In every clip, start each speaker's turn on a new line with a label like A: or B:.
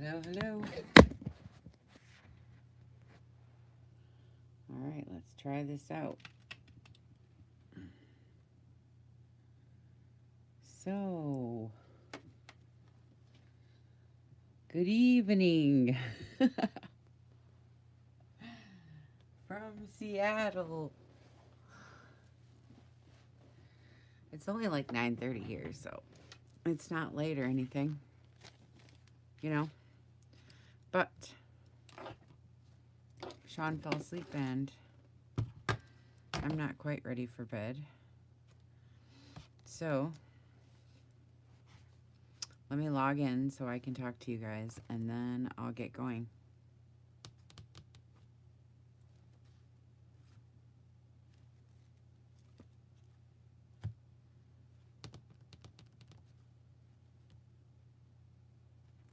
A: Hello, hello. All right, let's try this out. So, good evening from Seattle. It's only like 9:30 here, so it's not late or anything, you know. But Sean fell asleep and I'm not quite ready for bed. So, let me log in so I can talk to you guys and then I'll get going.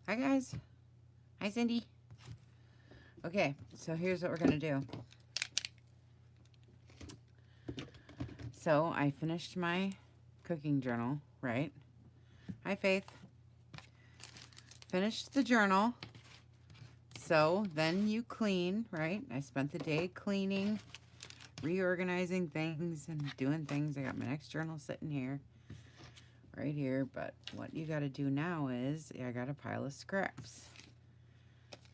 A: Hi, guys. Hi, Cindy. Okay, so here's what we're going to do. So, I finished my cooking journal, right? Hi, Faith. Finished the journal. So, then you clean, right? I spent the day cleaning, reorganizing things, and doing things. I got my next journal sitting here, right here. But what you got to do now is, I got a pile of scraps.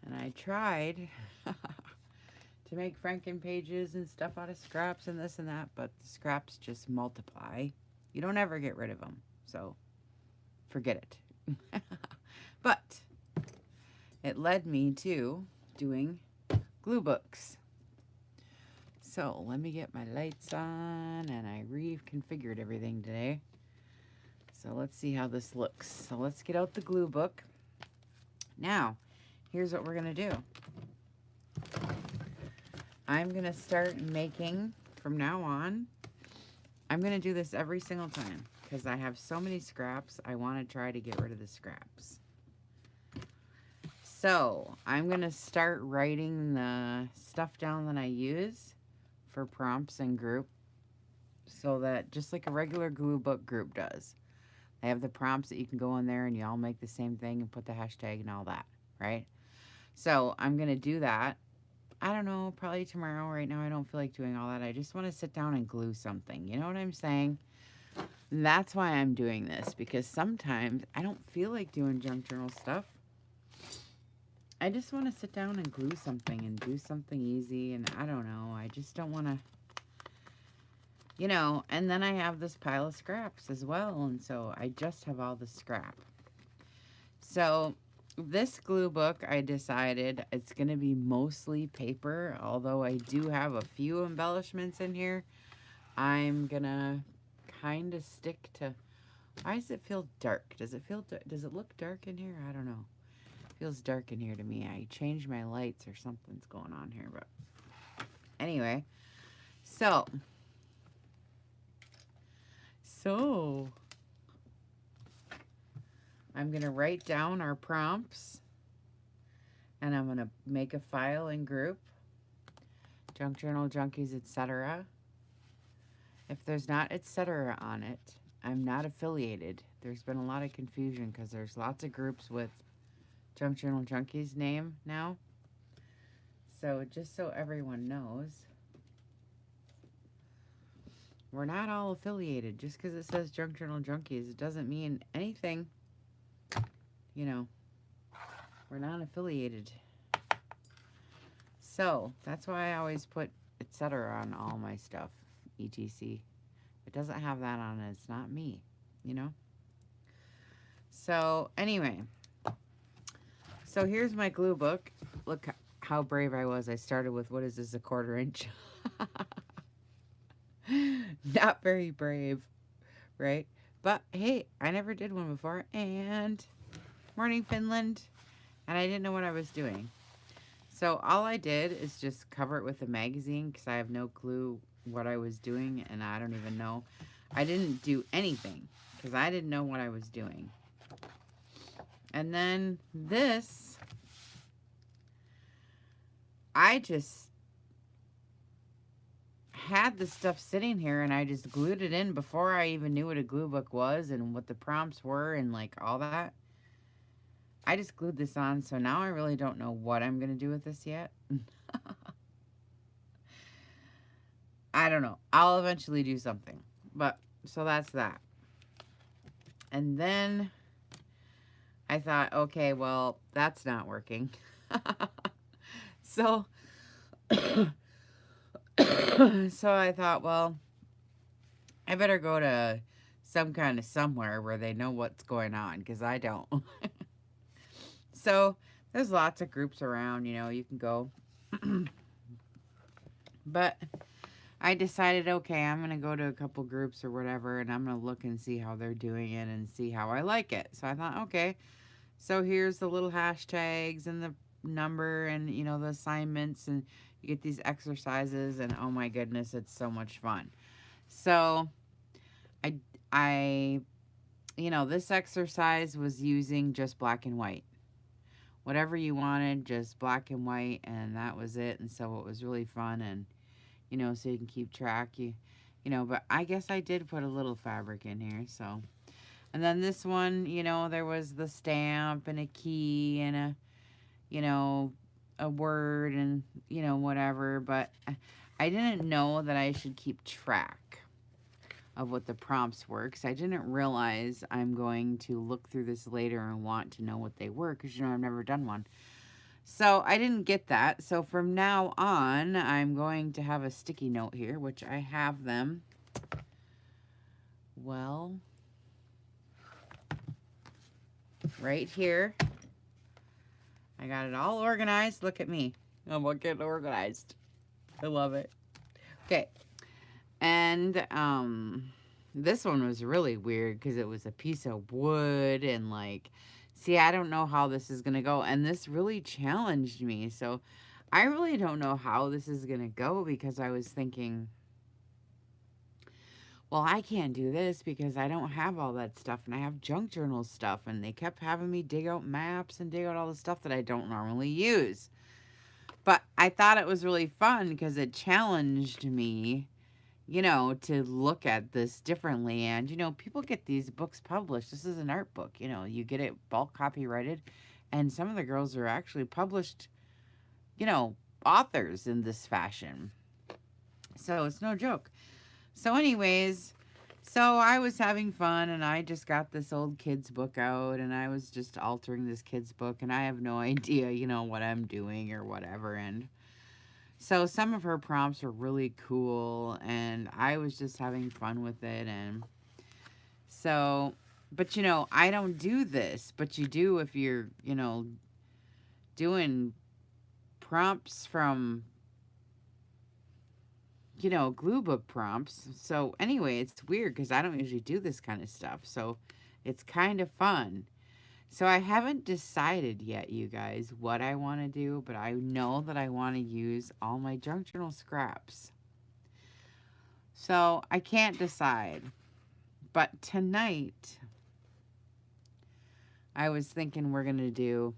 A: And I tried to make Franken pages and stuff out of scraps and this and that, but the scraps just multiply. You don't ever get rid of them, so forget it. But it led me to doing glue books. So let me get my lights on, and I reconfigured everything today. So let's see how this looks. So let's get out the glue book. Now, here's what we're gonna do. I'm gonna start making, from now on, I'm gonna do this every single time because I have so many scraps. I want to try to get rid of the scraps. So I'm gonna start writing the stuff down that I use for prompts and group, so that just like a regular glue book group does, they have the prompts that you can go in there and you all make the same thing and put the hashtag and all that, right? So I'm gonna do that. I don't know, probably tomorrow. Right now I don't feel like doing all that. I just want to sit down and glue something. You know what I'm saying? That's why I'm doing this, because sometimes I don't feel like doing junk journal stuff. I just want to sit down and glue something and do something easy, and I don't know. I just don't want to, you know, and then I have this pile of scraps as well, and so I just have all the scrap. So this glue book, I decided it's going to be mostly paper, although I do have a few embellishments in here. I'm going to kind of stick to... Why does it feel dark? Does it look dark in here? I don't know. It feels dark in here to me. I changed my lights or something's going on here, but anyway. So I'm going to write down our prompts, and I'm going to make a file and group, junk journal, junkies, etc. If there's not etc. on it, I'm not affiliated. There's been a lot of confusion because there's lots of groups with Junk Journal Junkies name now. So just so everyone knows, we're not all affiliated. Just because it says Junk Journal Junkies, it doesn't mean anything. You know, we're not affiliated. So that's why I always put etc. on all my stuff, etc. If it doesn't have that on it, it's not me, you know? So anyway, so here's my glue book. Look how brave I was. I started with, what is this, a 1/4 inch? Not very brave, right? But hey, I never did one before. And morning, Finland. And I didn't know what I was doing. So all I did is just cover it with a magazine because I have no clue what I was doing, and I don't even know. I didn't do anything because I didn't know what I was doing. And then this, I just had the stuff sitting here and I just glued it in before I even knew what a glue book was and what the prompts were and like all that. I just glued this on, so now I really don't know what I'm going to do with this yet. I don't know. I'll eventually do something. But, so that's that. And then I thought, okay, well, that's not working. So, so I thought, well, I better go to some kind of somewhere where they know what's going on, because I don't. So, there's lots of groups around, you know, you can go. But I decided, okay, I'm going to go to a couple groups or whatever, and I'm going to look and see how they're doing it and see how I like it. So I thought, okay, so here's the little hashtags and the number and, you know, the assignments, and you get these exercises, and oh my goodness, it's so much fun. So I, you know, this exercise was using just black and white. Whatever you wanted, just black and white, and that was it. And so it was really fun, and, you know, so you can keep track. You know, but I guess I did put a little fabric in here, so. And then this one, you know, there was the stamp and a key and a, you know, a word and, you know, whatever. But I didn't know that I should keep track of what the prompts were, because I didn't realize I'm going to look through this later and want to know what they were, because, you know, I've never done one. So I didn't get that. So from now on, I'm going to have a sticky note here, which I have them. Well, right here. I got it all organized. Look at me. I'm getting organized. I love it. Okay. And this one was really weird because it was a piece of wood and, like, see, I don't know how this is going to go. And this really challenged me. So I really don't know how this is going to go, because I was thinking, well, I can't do this because I don't have all that stuff, and I have junk journal stuff, and they kept having me dig out maps and dig out all the stuff that I don't normally use. But I thought it was really fun because it challenged me, you know, to look at this differently. And, you know, people get these books published. This is an art book, you know, you get it bulk copyrighted, and some of the girls are actually published, you know, authors in this fashion. So it's no joke. So anyways, so I was having fun, and I just got this old kid's book out, and I was just altering this kid's book, and I have no idea, you know, what I'm doing or whatever. And so some of her prompts were really cool, and I was just having fun with it. And so, but, you know, I don't do this, but you do if you're, you know, doing prompts from, you know, glue book prompts. So anyway, it's weird because I don't usually do this kind of stuff. So it's kind of fun. So I haven't decided yet, you guys, what I want to do, but I know that I want to use all my junk journal scraps. So I can't decide. But tonight, I was thinking we're going to do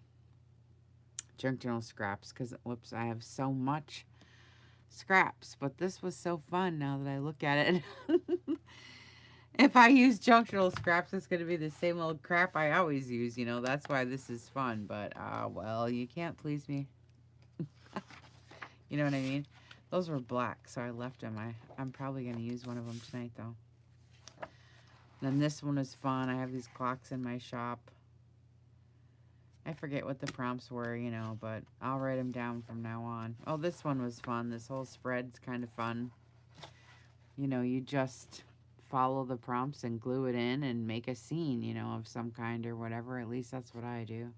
A: junk journal scraps because, whoops, I have so much scraps. But this was so fun now that I look at it. If I use junk journal scraps, it's going to be the same old crap I always use, you know. That's why this is fun. But, well, you can't please me. You know what I mean? Those were black, so I left them. I'm probably going to use one of them tonight, though. Then this one is fun. I have these clocks in my shop. I forget what the prompts were, you know, but I'll write them down from now on. Oh, this one was fun. This whole spread's kind of fun. You know, you just follow the prompts and glue it in and make a scene, you know, of some kind or whatever. At least that's what I do.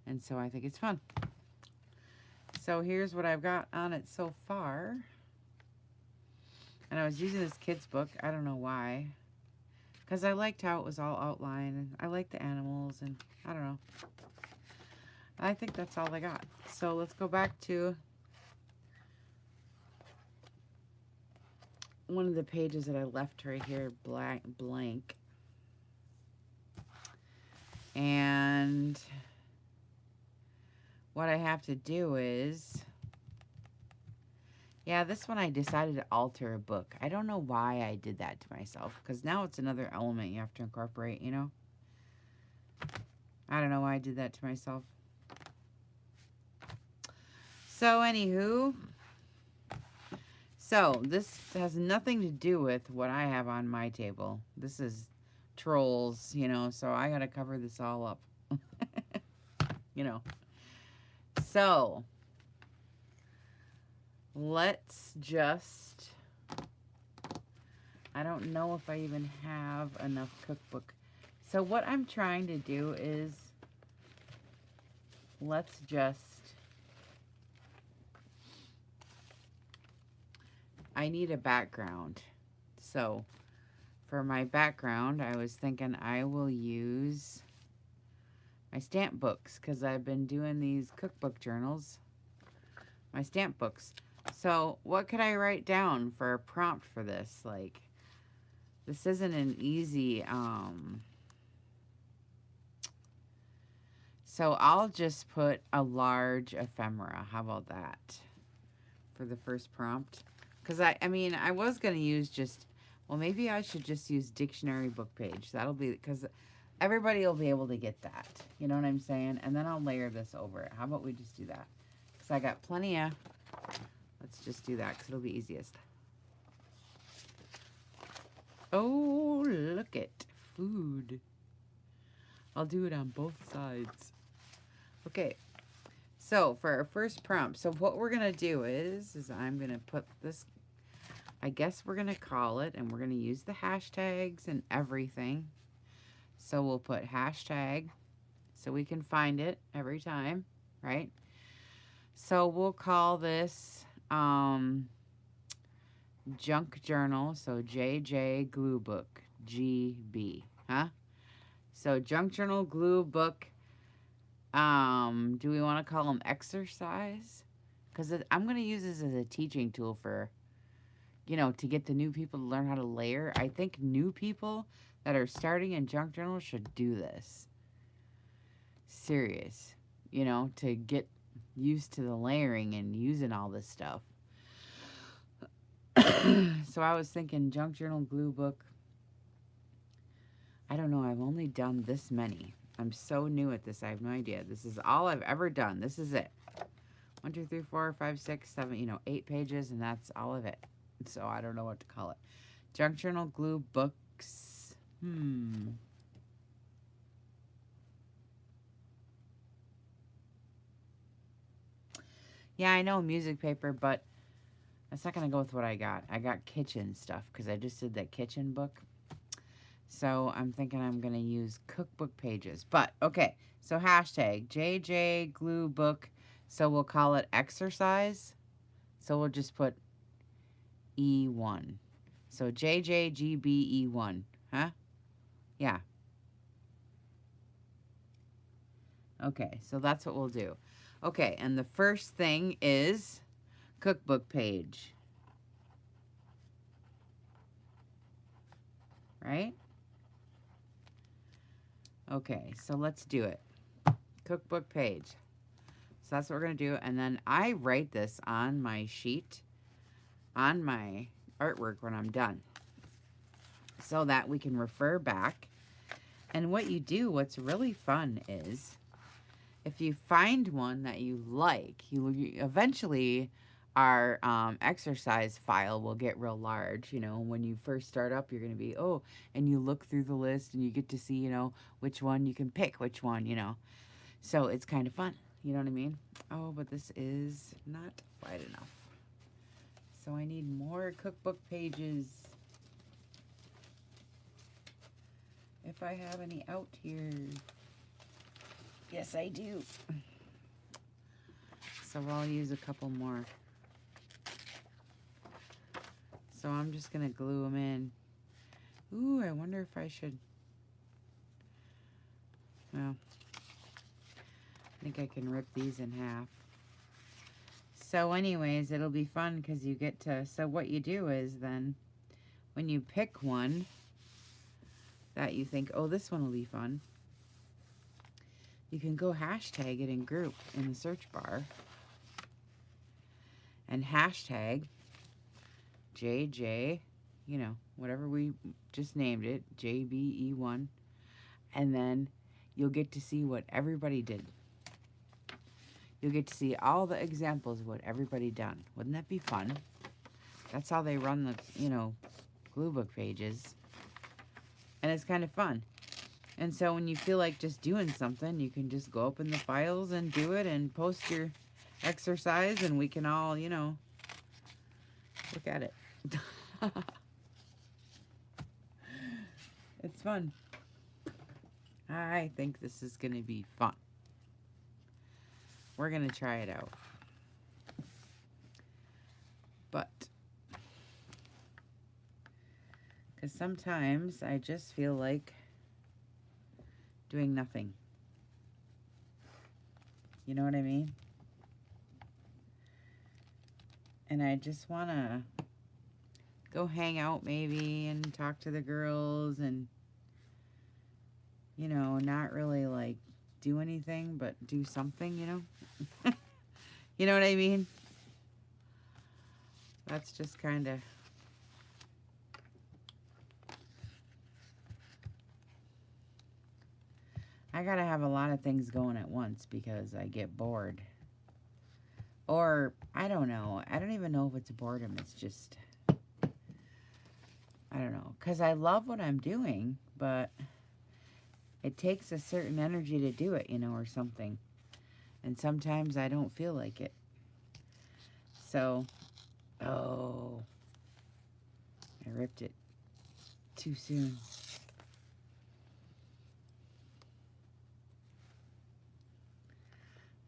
A: And so I think it's fun. So here's what I've got on it so far. And I was using this kid's book. I don't know why. Because I liked how it was all outlined. And I like the animals. And I don't know. I think that's all I got. So let's go back to one of the pages that I left right here blank. And what I have to do is, yeah, this one I decided to alter a book. I don't know why I did that to myself, because now it's another element you have to incorporate, you know? I don't know why I did that to myself. So, anywho. So, this has nothing to do with what I have on my table. This is trolls, you know, so I gotta cover this all up. You know. So, let's just... I don't know if I even have enough cookbook. So what I'm trying to do is, let's just... I need a background. So, for my background, I was thinking I will use my stamp books, because I've been doing these cookbook journals. My stamp books. So, what could I write down for a prompt for this? Like, this isn't an easy, so I'll just put a large ephemera. How about that? For the first prompt. Because, I mean, I was going to use just, well, maybe I should just use dictionary book page. That'll be, because everybody will be able to get that. You know what I'm saying? And then I'll layer this over it. How about we just do that? Because I got plenty of... Let's just do that because it'll be easiest. Oh, look at food. I'll do it on both sides. Okay. So, for our first prompt. So, what we're going to do is I'm going to put this... I guess we're going to call it, and we're going to use the hashtags and everything. So we'll put hashtag so we can find it every time, right? So we'll call this junk journal. So JJ glue book, GB, huh? So junk journal glue book. Do we want to call them exercise? Because I'm going to use this as a teaching tool for, you know, to get the new people to learn how to layer. I think new people that are starting in junk journal should do this. Serious. You know, to get used to the layering and using all this stuff. So I was thinking junk journal glue book. I don't know. I've only done this many. I'm so new at this. I have no idea. This is all I've ever done. This is it. 1, 2, 3, 4, 5, 6, 7, you know, 8 pages, and that's all of it. So I don't know what to call it. Junk journal glue books. Yeah, I know music paper, but that's not going to go with what I got. I got kitchen stuff because I just did that kitchen book. So I'm thinking I'm going to use cookbook pages. But, okay, so hashtag JJ glue book. So we'll call it exercise. So we'll just put E1. So JJGBE1. Huh? Yeah. Okay, so that's what we'll do. Okay, and the first thing is cookbook page. Right? Okay, so let's do it. Cookbook page. So that's what we're going to do. And then I write this on my sheet, on my artwork when I'm done, so that we can refer back. And what you do, what's really fun is, if you find one that you like, you eventually our exercise file will get real large. You know, when you first start up, you're going to be, oh, and you look through the list and you get to see, you know, which one you can pick, which one, you know. So it's kind of fun. You know what I mean? Oh, but this is not wide enough. So I need more cookbook pages. If I have any out here. Yes, I do. So I'll use a couple more. So I'm just going to glue them in. Ooh, I wonder if I should. Well, I think I can rip these in half. So anyways, it'll be fun because you get to, so what you do is then, when you pick one that you think, oh, this one will be fun, you can go hashtag it in group in the search bar. And hashtag JJ, you know, whatever we just named it, JBE1. And then you'll get to see what everybody did. You'll get to see all the examples of what everybody done. Wouldn't that be fun? That's how they run the, glue book pages. And it's kind of fun. And so when you feel like just doing something, you can just go open the files and do it and post your exercise, and we can all, look at it. It's fun. I think this is going to be fun. We're going to try it out. But, because sometimes I just feel like doing nothing. You know what I mean? And I just want to go hang out maybe and talk to the girls and, not really like do anything, but do something, You know what I mean? That's just kind of... I gotta have a lot of things going at once because I get bored. Or, I don't know. I don't even know if it's boredom. It's just... I don't know. Because I love what I'm doing, but it takes a certain energy to do it, or something. And sometimes I don't feel like it. So, oh, I ripped it too soon.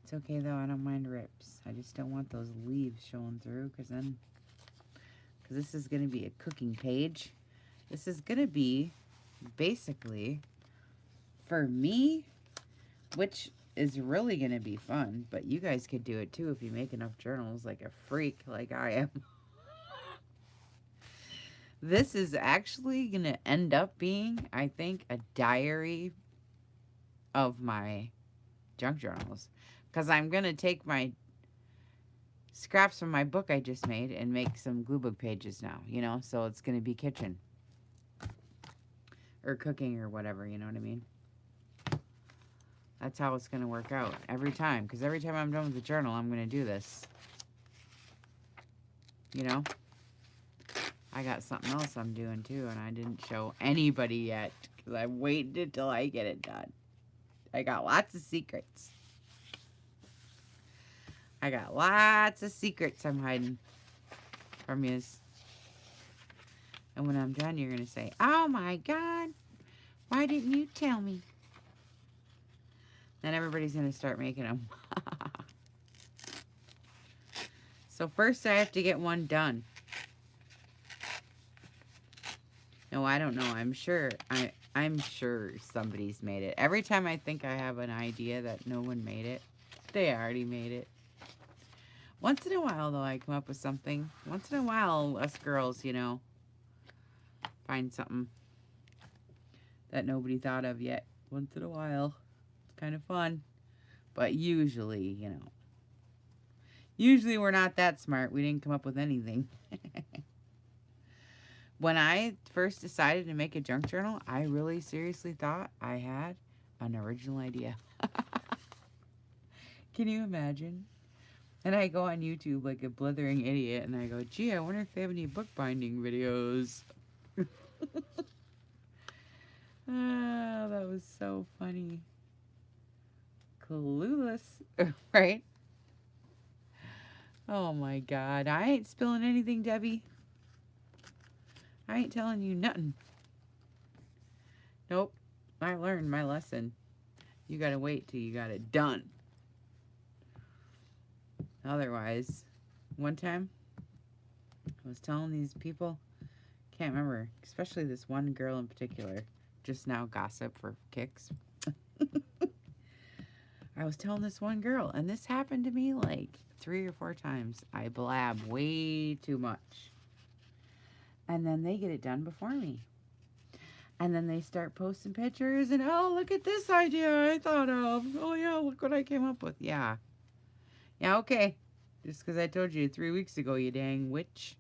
A: It's okay though, I don't mind rips. I just don't want those leaves showing through because this is going to be a cooking page. This is going to be basically for me, which is really going to be fun, but you guys could do it too if you make enough journals like a freak like I am. This is actually going to end up being, I think, a diary of my junk journals. Because I'm going to take my scraps from my book I just made and make some glue book pages now, So it's going to be kitchen. Or cooking or whatever, you know what I mean? That's how it's going to work out every time. Because every time I'm done with the journal, I'm going to do this. I got something else I'm doing too, and I didn't show anybody yet. Because I waited until I get it done. I got lots of secrets. I got lots of secrets I'm hiding from yous. And when I'm done, you're going to say, oh my God, why didn't you tell me? Then everybody's going to start making them. So first I have to get one done. No, I don't know. I'm sure somebody's made it. Every time I think I have an idea that no one made it, they already made it. Once in a while, though, I come up with something. Once in a while, us girls, find something that nobody thought of yet. Once in a while. It's kind of fun. But usually, usually we're not that smart. We didn't come up with anything. When I first decided to make a junk journal, I really seriously thought I had an original idea. Can you imagine? And I go on YouTube like a blithering idiot, and I go, gee, I wonder if they have any bookbinding videos. Oh, that was so funny. Clueless, right? Oh my God. I ain't spilling anything, Debbie. I ain't telling you nothing. Nope. I learned my lesson. You gotta wait till you got it done. Otherwise, one time, I was telling these people, can't remember, especially this one girl in particular, just now gossip for kicks. I was telling this one girl, and this happened to me like 3 or 4 times. I blab way too much. And then they get it done before me. And then they start posting pictures and, oh, look at this idea I thought of. Oh, yeah, look what I came up with. Yeah. Yeah, okay. Just because I told you 3 weeks ago, you dang witch.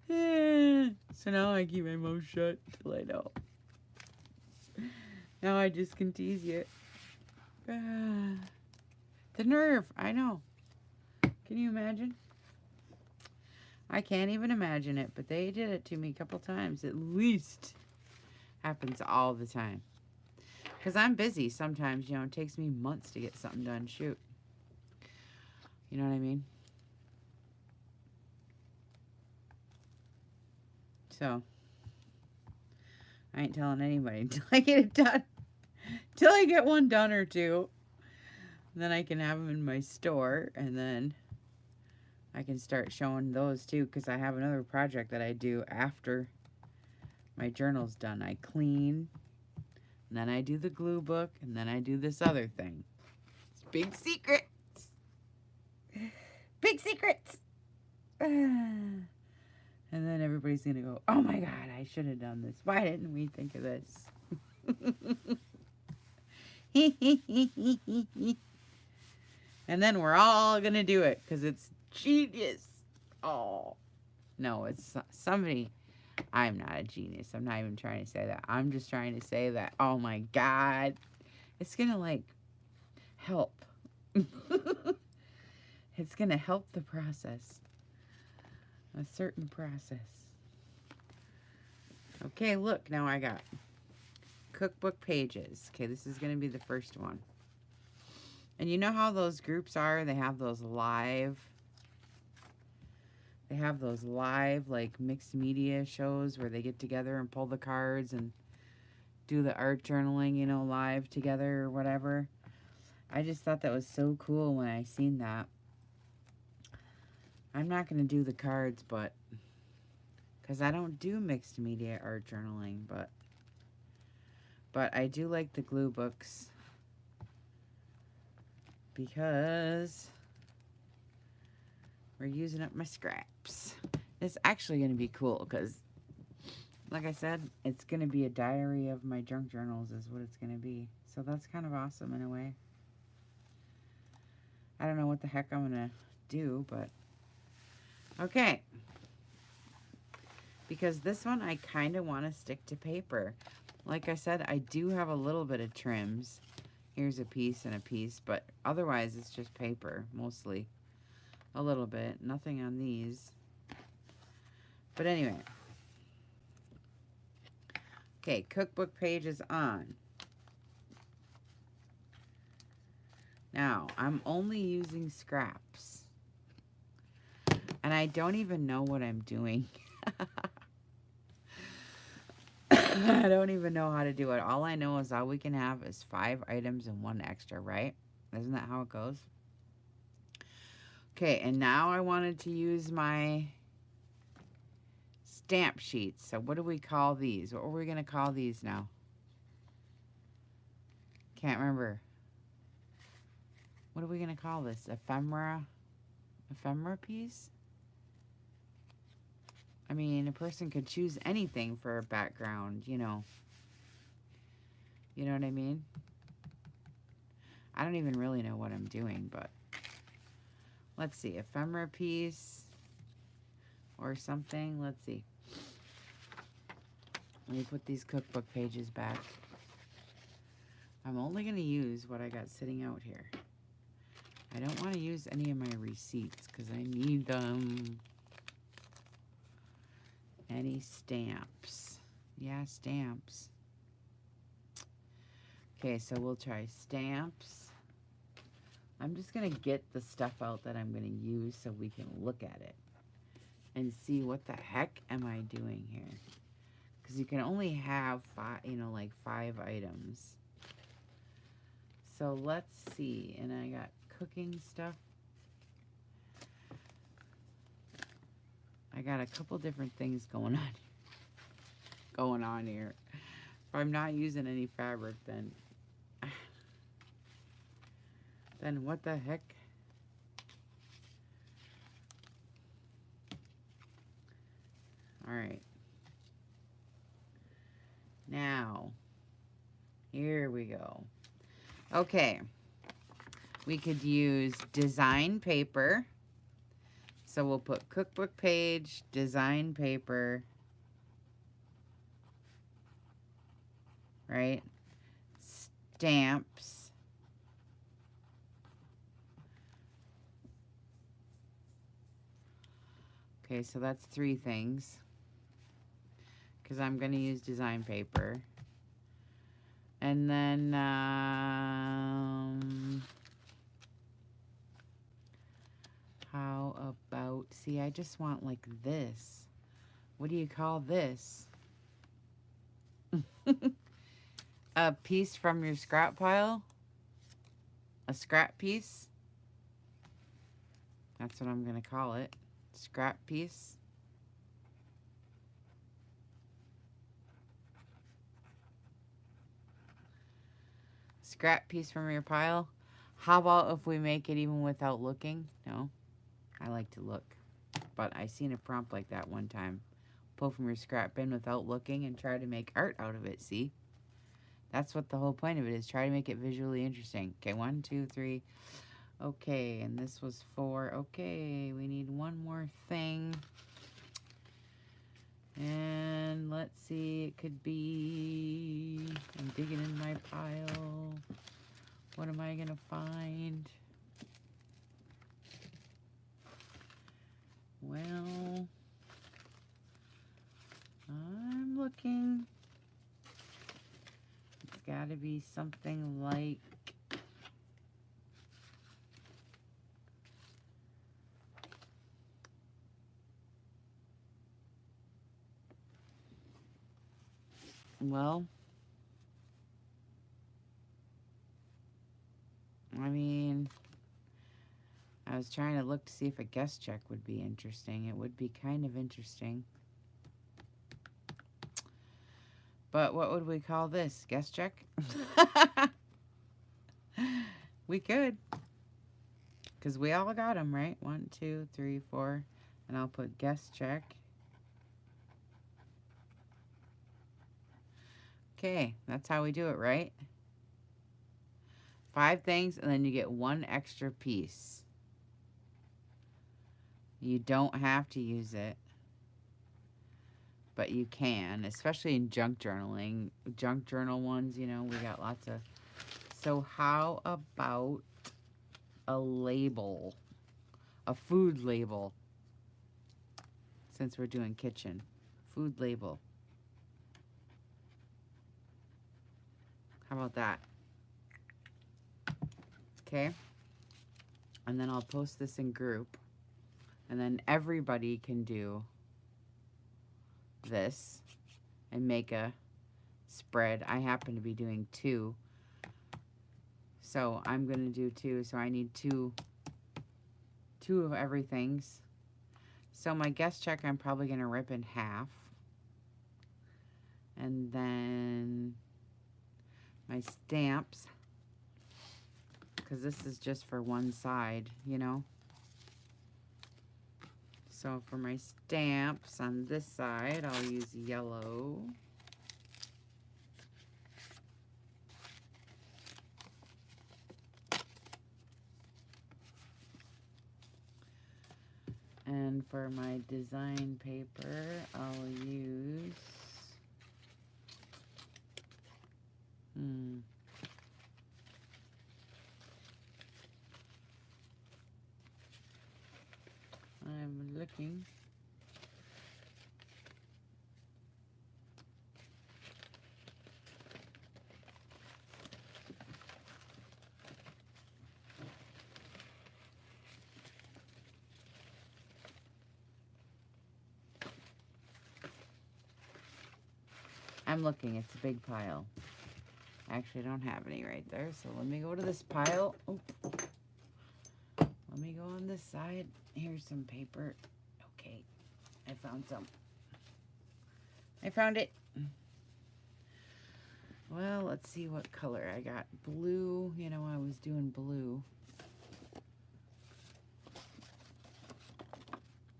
A: So now I keep my mouth shut till I know. Now I just can tease you. The nerve, I know. Can you imagine? I can't even imagine it, but they did it to me a couple times. At least happens all the time. Because I'm busy sometimes, you know, it takes me months to get something done. Shoot. You know what I mean? So, I ain't telling anybody until I get it done. Till I get one done or two. And then I can have them in my store. And then I can start showing those too. Because I have another project that I do after my journal's done. I clean. And then I do the glue book. And then I do this other thing. It's big secrets. Big secrets. And then everybody's going to go, oh my God, I should have done this. Why didn't we think of this? And then we're all going to do it because it's genius. Oh, no, it's somebody. I'm not a genius. I'm not even trying to say that. I'm just trying to say that, oh my God, it's going to like help. It's going to help the process. A certain process. Okay, look, now I got cookbook pages. Okay, this is going to be the first one. And you know how those groups are? They have those live, like mixed media shows where they get together and pull the cards and do the art journaling, you know, live together or whatever. I just thought that was so cool when I seen that. I'm not going to do the cards, but because I don't do mixed media art journaling, but I do like the glue books because we're using up my scraps. It's actually going to be cool because, like I said, it's going to be a diary of my junk journals is what it's going to be. So that's kind of awesome in a way. I don't know what the heck I'm going to do, but okay, because this one I kind of want to stick to paper. Like I said, I do have a little bit of trims. Here's a piece and a piece, but otherwise it's just paper, mostly. A little bit, nothing on these. But anyway. Okay, cookbook pages on. Now, I'm only using scraps. And I don't even know what I'm doing. I don't even know how to do it. All I know is all we can have is 5 items and 1 extra, right? Isn't that how it goes? Okay, and now I wanted to use my stamp sheets. So what do we call these? What are we going to call these now? Can't remember. What are we going to call this? Ephemera? Ephemera piece? I mean, a person could choose anything for a background, you know. You know what I mean? I don't even really know what I'm doing, but let's see. Ephemera piece or something. Let's see. Let me put these cookbook pages back. I'm only going to use what I got sitting out here. I don't want to use any of my receipts because I need them. Any stamps? Yeah, stamps. Okay, so we'll try stamps. I'm just going to get the stuff out that I'm going to use so we can look at it and see what the heck am I doing here. Because you can only have 5, you know, like 5 items. So let's see. And I got cooking stuff. I got a couple different things going on here. If I'm not using any fabric, then what the heck? All right. Now, here we go. Okay. We could use design paper, So we'll put cookbook page, design paper, right? Stamps. Okay, so that's 3 things. Because I'm going to use design paper. And then, how about, see, I just want like this. What do you call this? A piece from your scrap pile? A scrap piece? That's what I'm going to call it. Scrap piece. Scrap piece from your pile. How about if we make it even without looking? No, I like to look. But I seen a prompt like that one time. Pull from your scrap bin without looking and try to make art out of it, see? That's what the whole point of it is. Try to make it visually interesting. Okay, 1, 2, 3. Okay, and this was 4. Okay, we need one more thing. And let's see, it could be... I'm digging in my pile. What am I going to find? Well, I'm looking. It's got to be something like... Well, I mean, I was trying to look to see if a guest check would be interesting. It would be kind of interesting. But what would we call this? Guest check? We could. Because we all got them, right? 1, 2, 3, 4. And I'll put guest check. Okay, that's how we do it, right? 5 things, and then you get 1 extra piece. You don't have to use it, but you can, especially in junk journaling. Junk journal ones, you know, we got lots of... So how about a label? A food label. Since we're doing kitchen. Food label. How about that? Okay. And then I'll post this in group. And then everybody can do this and make a spread. I happen to be doing 2. So I'm going to do 2. So I need 2 of everything's. So my guest check I'm probably going to rip in half. And then my stamps, because this is just for one side, you know. So for my stamps on this side, I'll use yellow. And for my design paper, I'll use... I'm looking. I'm looking. It's a big pile. Actually, I don't have any right there, so let me go to this pile. Oop. Let me go on this side. Here's some paper. Okay, I found some. I found it. Well, let's see what color I got. Blue. You know, I was doing blue.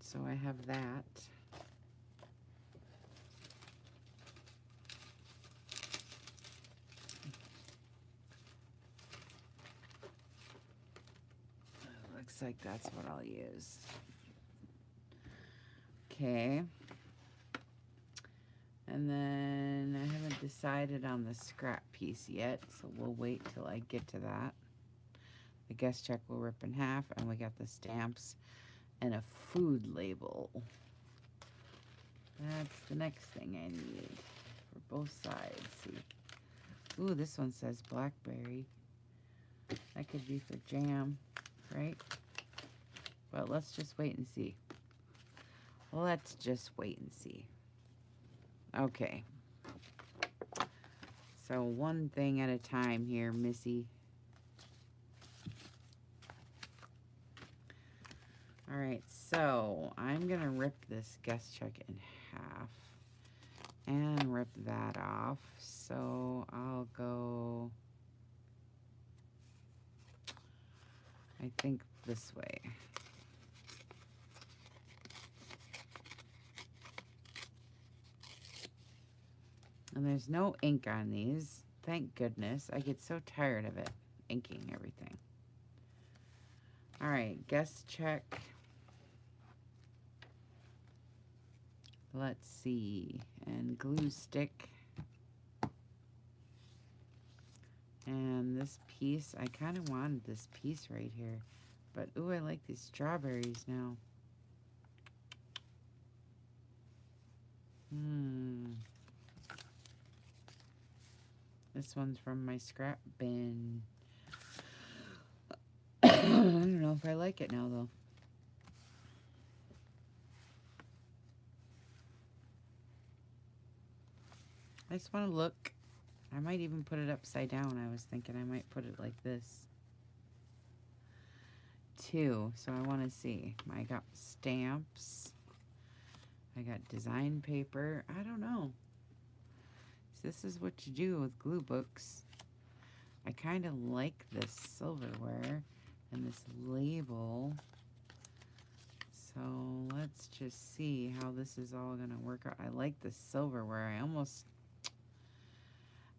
A: So I have that. Looks like that's what I'll use. Okay. And then I haven't decided on the scrap piece yet, so we'll wait till I get to that. The guest check will rip in half, and we got the stamps and a food label. That's the next thing I need for both sides. See. Ooh, this one says blackberry. That could be for jam, right? But let's just wait and see. Let's just wait and see. Okay. So one thing at a time here, Missy. Alright, so I'm going to rip this guest check in half and rip that off. So I'll go, I think, this way. And there's no ink on these. Thank goodness. I get so tired of it, inking everything. Alright, guest check. Let's see. And glue stick. And this piece, I kind of wanted this piece right here. But, ooh, I like these strawberries now. This one's from my scrap bin. I don't know if I like it now, though. I just want to look. I might even put it upside down. I was thinking I might put it like this. Too. So I want to see. I got stamps. I got design paper. I don't know. So this is what you do with glue books. I kind of like this silverware and this label. So let's just see how this is all going to work out. I like the silverware.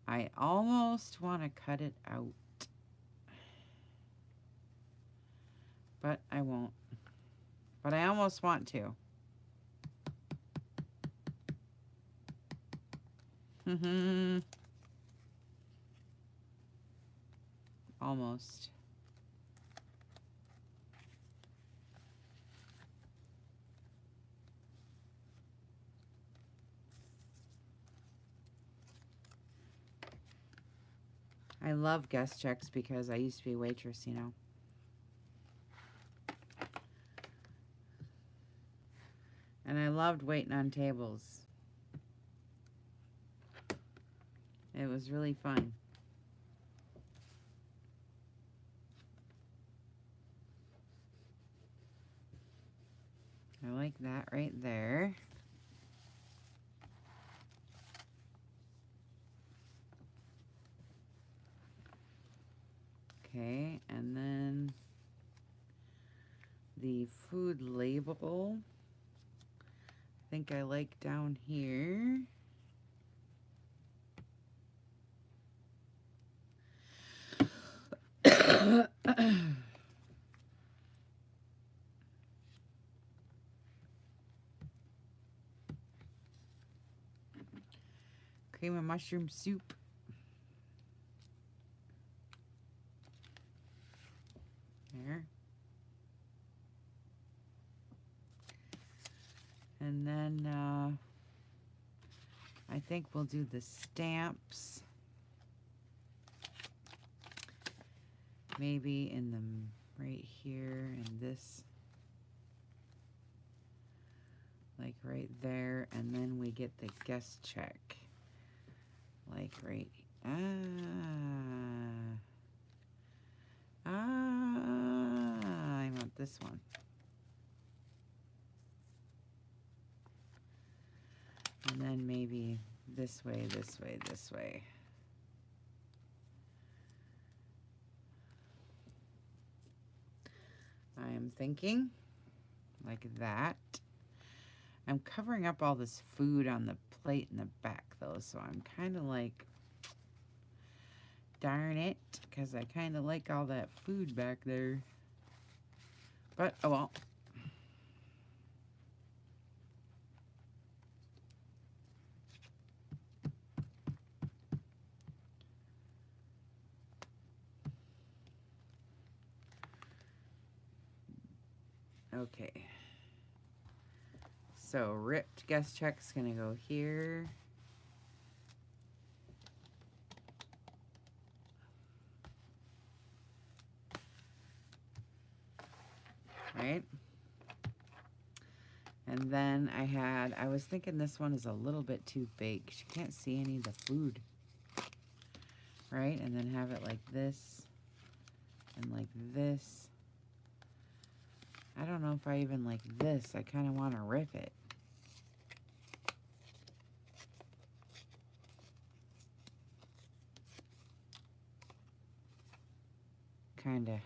A: I almost want to cut it out. But I won't. But I almost want to. Almost. I love guest checks because I used to be a waitress, you know. And I loved waiting on tables. It was really fun. I like that right there. Okay, and then the food label. I think I like down here. Cream of mushroom soup. There. And then I think we'll do the stamps. Maybe in the right here and this. Like right there. And then we get the guest check. Like right. I want this one. And then maybe this way, this way, this way. I am thinking like that. I'm covering up all this food on the plate in the back though, so I'm kind of like, darn it, because I kind of like all that food back there. But, oh well. Okay. So ripped guest check's gonna go here. Right? And then I was thinking this one is a little bit too big. She can't see any of the food. Right? And then have it like this and like this. I don't know if I even like this. I kind of want to rip it. Kind of.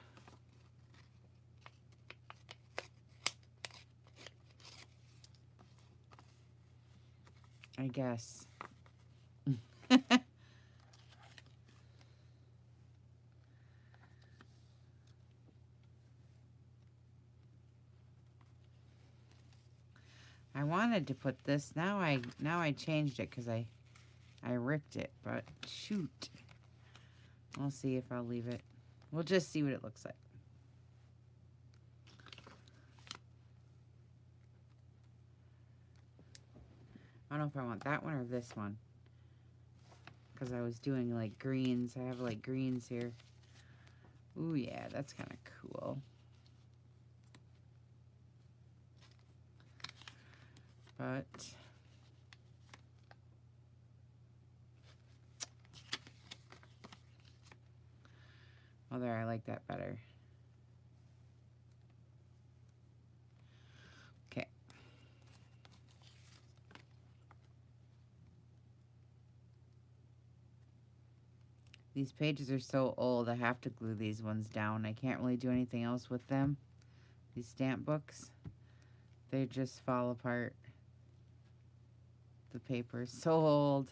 A: I guess. I wanted to put this. Now I changed it because I ripped it. But shoot. We'll see if I'll leave it. We'll just see what it looks like. I don't know if I want that one or this one. Because I was doing like greens. I have like greens here. Ooh, yeah, that's kind of cool. But oh, there, I like that better. Okay. These pages are so old, I have to glue these ones down. I can't really do anything else with them. These stamp books, they just fall apart. The paper is so old.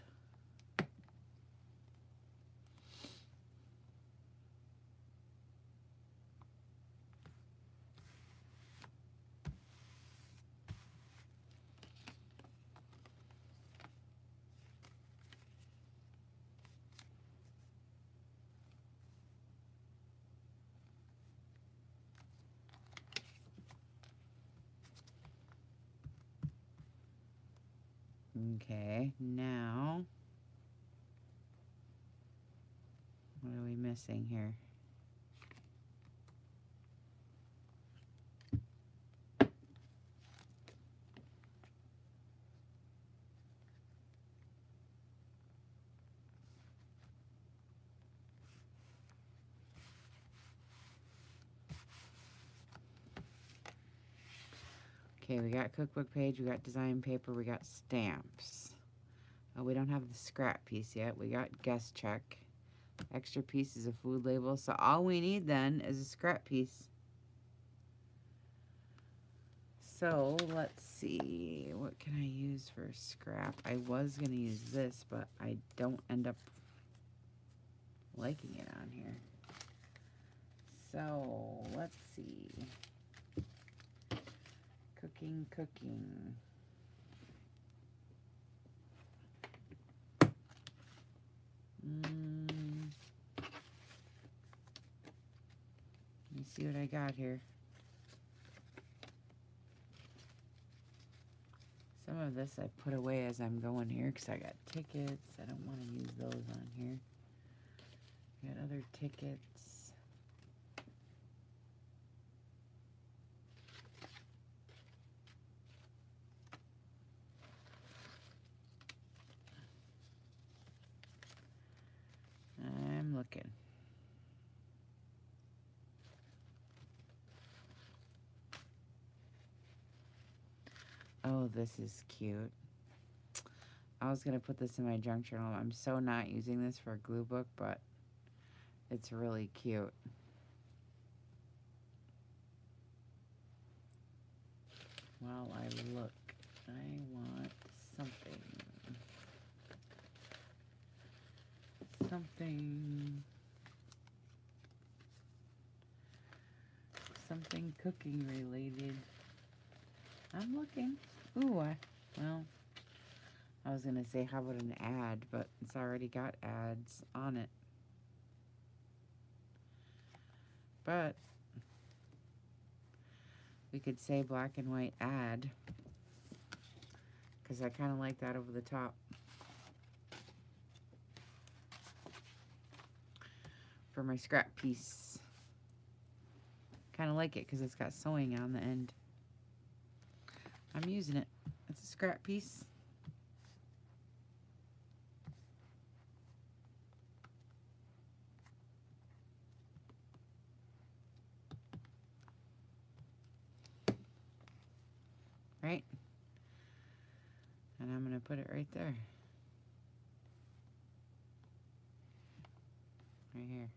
A: Okay, now, what are we missing here? Okay, we got cookbook page, we got design paper, we got stamps. Oh, we don't have the scrap piece yet. We got guest check. Extra pieces of food label. So all we need then is a scrap piece. So let's see. What can I use for scrap? I was going to use this, but I don't end up liking it on here. So let's see. Cooking. Let me see what I got here. Some of this I put away as I'm going here because I got tickets. I don't want to use those on here. Got other tickets. I'm looking. Oh, this is cute. I was going to put this in my junk journal. I'm so not using this for a glue book, but it's really cute. While I look, I want something. Something cooking related. I'm looking. Ooh, well, I was going to say, how about an ad, but it's already got ads on it. But We could say black and white add, because I kind of like that over the top. For my scrap piece. Kind of like it because it's got sewing on the end. I'm using it. It's a scrap piece. Right? And I'm going to put it right there. Right here.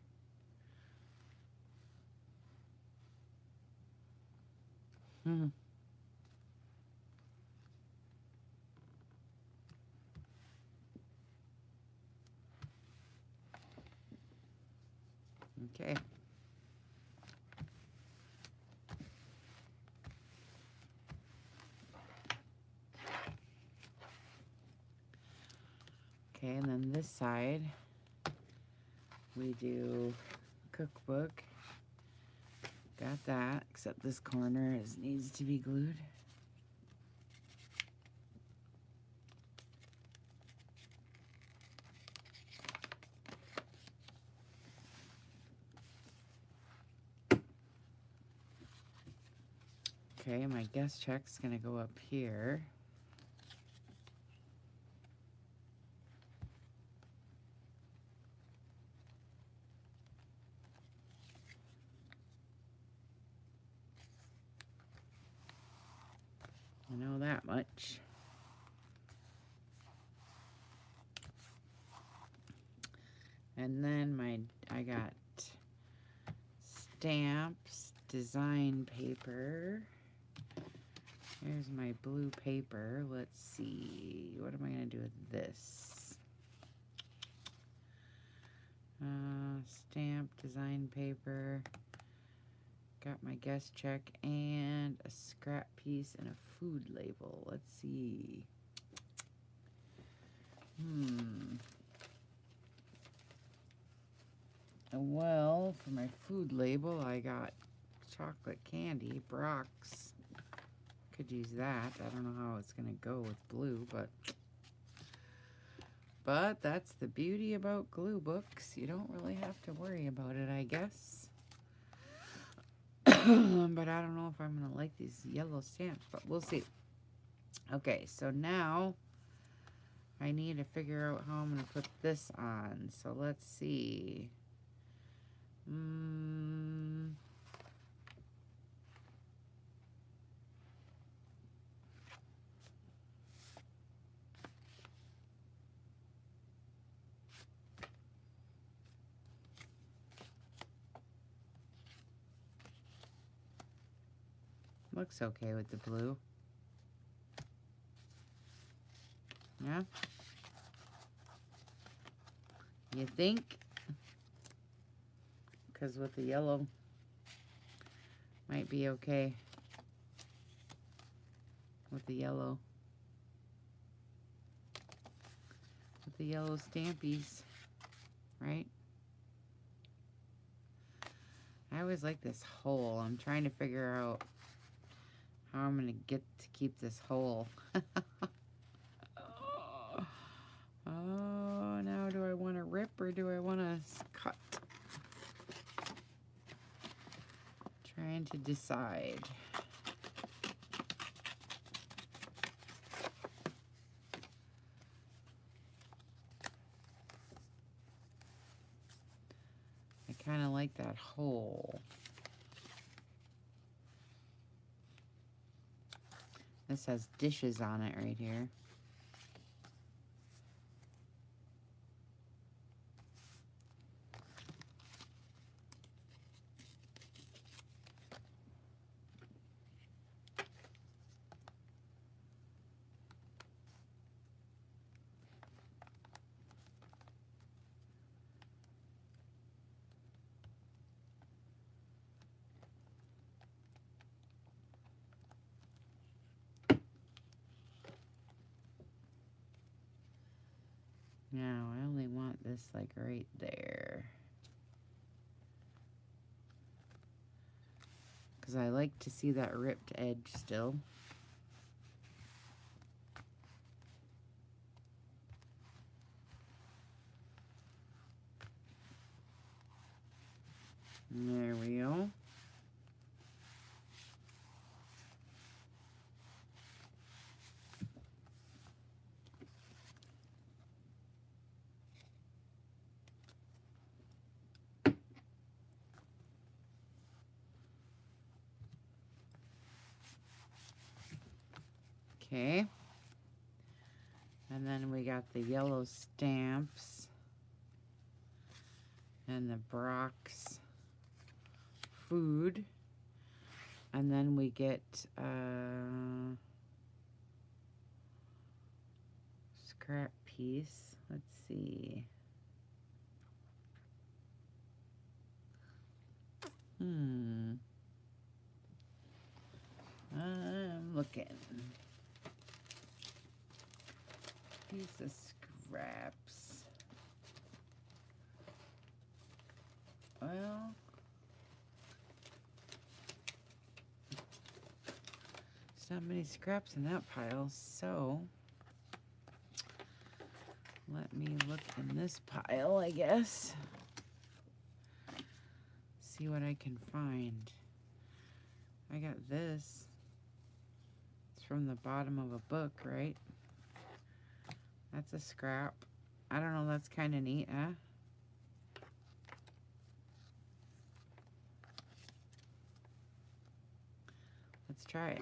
A: Mm-hmm. Okay. Okay, and then this side, we do cookbook. Got that, except this corner needs to be glued. Okay, my guest check's gonna go up here. I know that much. And then I got stamps, design paper. Here's my blue paper. Let's see. What am I going to do with this? Stamp, design paper. Got my guest check and a scrap piece and a food label. Let's see. Well, for my food label, I got chocolate candy, Brock's. Could use that. I don't know how it's going to go with blue, but that's the beauty about glue books. You don't really have to worry about it, I guess. But I don't know if I'm going to like these yellow stamps, but we'll see. Okay, so now I need to figure out how I'm going to put this on. So let's see. Looks okay with the blue. Yeah? You think? Because with the yellow, might be okay. With the yellow. With the yellow stampies. Right? I always like this hole. I'm trying to figure out how I'm going to get to keep this hole. Oh, now do I want to rip or do I want to cut? Trying to decide. I kind of like that hole. This has dishes on it right here. Now, I only want this like right there. because I like to see that ripped edge still. There we go. Okay. And then we got the yellow stamps and the Brock's food. And then we get scrap piece. Let's see. I'm looking. Piece of scraps. Well, there's not many scraps in that pile, so let me look in this pile, I guess. See what I can find. I got this. It's from the bottom of a book, right? That's a scrap. I don't know, that's kind of neat, huh? Let's try it.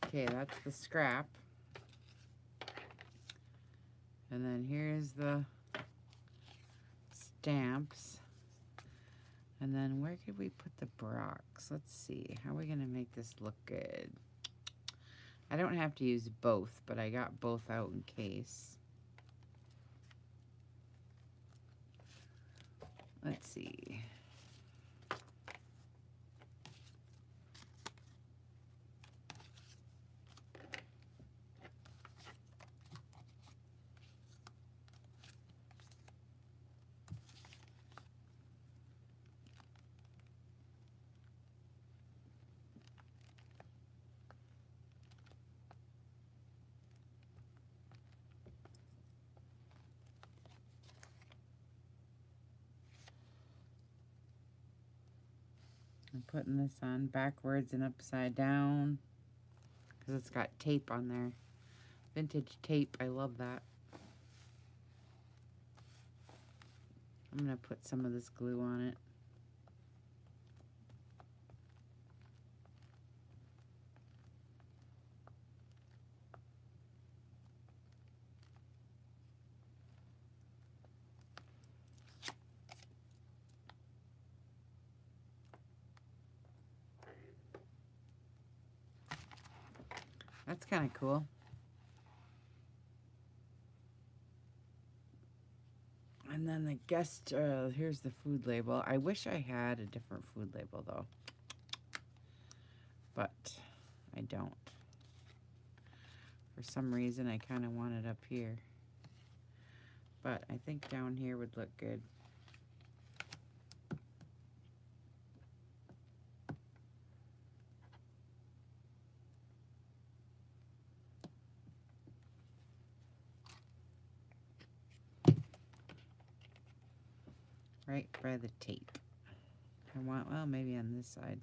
A: Okay, that's the scrap. And then here's the stamps. And then where could we put the Brock's? Let's see. How are we going to make this look good? I don't have to use both, but I got both out in case. Let's see. I'm putting this on backwards and upside down because it's got tape on there. Vintage tape, I love that. I'm going to put some of this glue on it. That's kind of cool. And then the guest, here's the food label. I wish I had a different food label though, but I don't. For some reason, I kind of want it up here, but I think down here would look good. Right by the tape. I want, well, maybe on this side.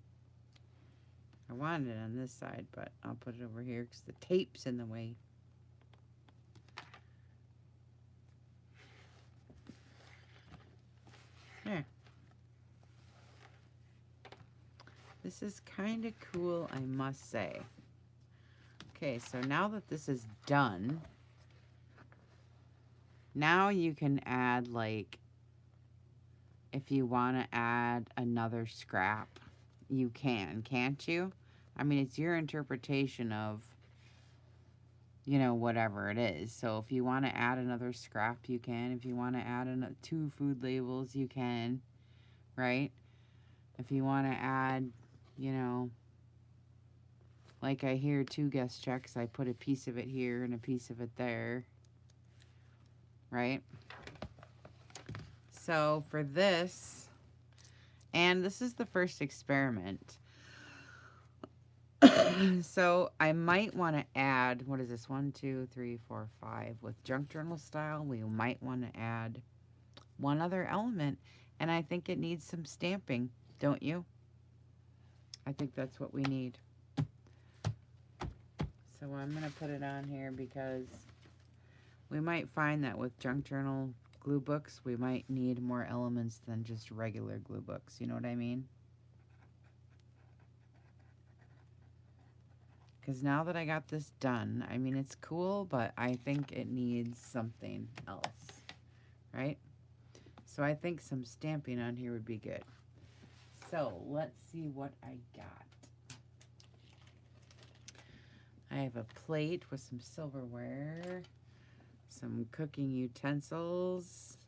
A: I wanted it on this side, but I'll put it over here because the tape's in the way. There. This is kind of cool, I must say. Okay, so now that this is done, now you can add, like, if you want to add another scrap, you can, can't you? I mean, it's your interpretation of you know, whatever it is. So if you want to add another scrap, you can. If you want to add 2 food labels, you can, right? If you want to add, you know, like I hear 2 guest checks, I put a piece of it here and a piece of it there, right? So for this, and this is the first experiment. So I might want to add, what is this, 1, 2, 3, 4, 5. With junk journal style, we might want to add one other element, and I think it needs some stamping, don't you? I think that's what we need. So I'm going to put it on here because we might find that with junk journal glue books, we might need more elements than just regular glue books. You know what I mean? Because now that I got this done, I mean, it's cool, but I think it needs something else, right? So I think some stamping on here would be good. So let's see what I got. I have a plate with some silverware, some cooking utensils,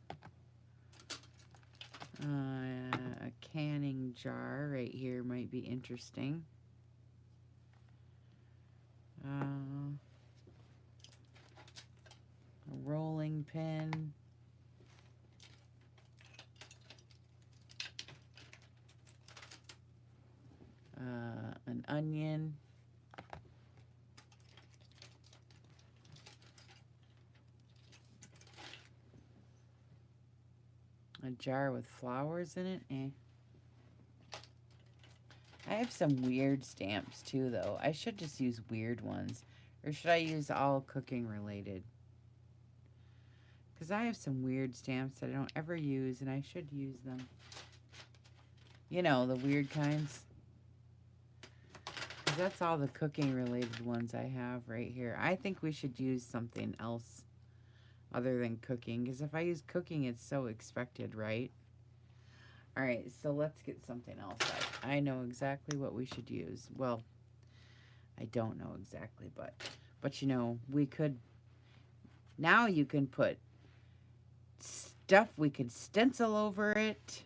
A: a canning jar right here might be interesting. A rolling pin. An onion. A jar with flowers in it. I have some weird stamps too, though. I should just use weird ones. Or should I use all cooking related? Because I have some weird stamps that I don't ever use, and I should use them. You know, the weird kinds. Because that's all the cooking related ones I have right here. I think we should use something else other than cooking. Because if I use cooking, it's so expected, right? Alright, so let's get something else. I know exactly what we should use. Well, I don't know exactly, but you know, we could, now you can put stuff, we could stencil over it,